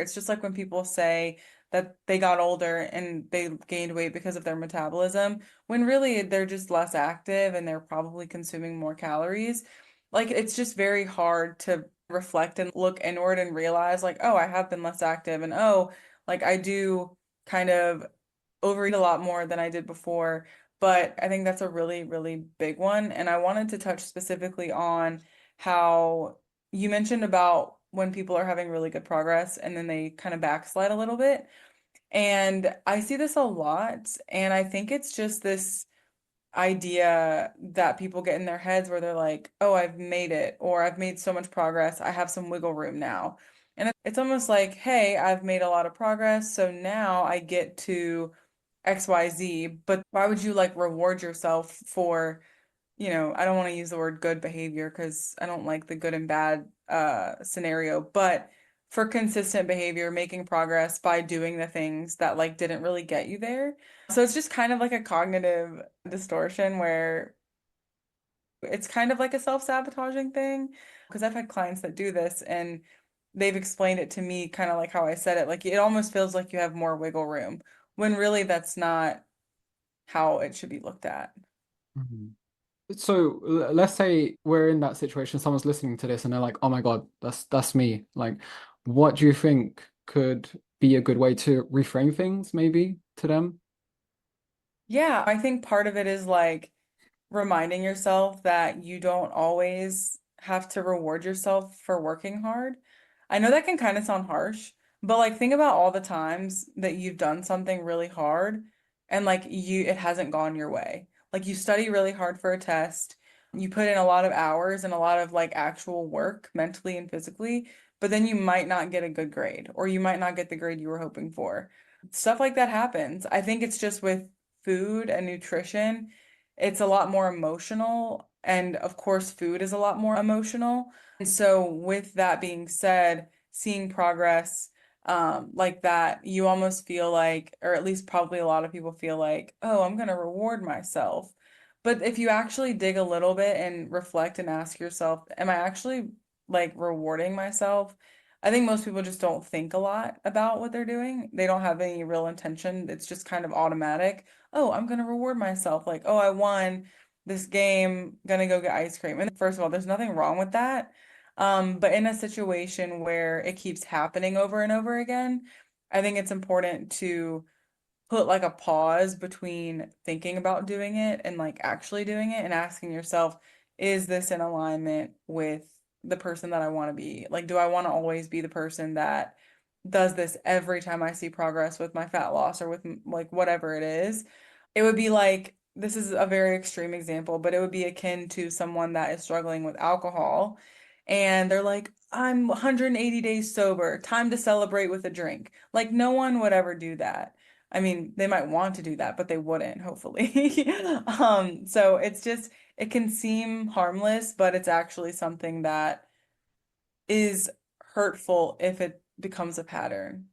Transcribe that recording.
It's just like when people say that they got older and they gained weight because of their metabolism, when really they're just less active and they're probably consuming more calories. Like it's just very hard to reflect and look inward and realize like, oh, I have been less active and oh, like I do kind of overeat a lot more than I did before. But I think that's a really, really big one. And I wanted to touch specifically on how you mentioned about when people are having really good progress and then they kind of backslide a little bit. And I see this a lot. And I think it's just this idea that people get in their heads where they're like, oh, I've made it, or I've made so much progress, I have some wiggle room now. And it's almost like, hey, I've made a lot of progress, so now I get to XYZ, but why would you like reward yourself for, I don't want to use the word good behavior because I don't like the good and bad scenario, but for consistent behavior, making progress by doing the things that like didn't really get you there. So it's just kind of like a cognitive distortion where it's kind of like a self-sabotaging thing. Because I've had clients that do this and they've explained it to me kind of like how I said it. Like it almost feels like you have more wiggle room when really that's not how it should be looked at. Mhm. So let's say we're in that situation, someone's listening to this and they're like, "Oh my God, that's me." Like, what do you think could be a good way to reframe things maybe to them? Yeah, I think part of it is like reminding yourself that you don't always have to reward yourself for working hard. I know that can kind of sound harsh, but like think about all the times that you've done something really hard and like it hasn't gone your way. Like you study really hard for a test, you put in a lot of hours and a lot of like actual work mentally and physically, but then you might not get a good grade or you might not get the grade you were hoping for. Stuff like that happens. I think it's just with food and nutrition, it's a lot more emotional. And of course, food is a lot more emotional. And so, with that being said, seeing progress like that, you almost feel like, or at least probably a lot of people feel like, oh, I'm going to reward myself. But if you actually dig a little bit and reflect and ask yourself, am I actually like rewarding myself? I think most people just don't think a lot about what they're doing. They don't have any real intention. It's just kind of automatic. Oh, I'm gonna reward myself. Like, oh, I won this game, gonna go get ice cream. And first of all, there's nothing wrong with that. But in a situation where it keeps happening over and over again, I think it's important to put like a pause between thinking about doing it and like actually doing it and asking yourself, is this in alignment with the person that I want to be? Like, do I want to always be the person that does this every time I see progress with my fat loss or with like whatever it is? It would be like, this is a very extreme example, but it would be akin to someone that is struggling with alcohol and they're like, I'm 180 days sober, time to celebrate with a drink. Like, no one would ever do that. I mean, they might want to do that, but they wouldn't, hopefully. So it's just, it can seem harmless, but it's actually something that is hurtful if it becomes a pattern.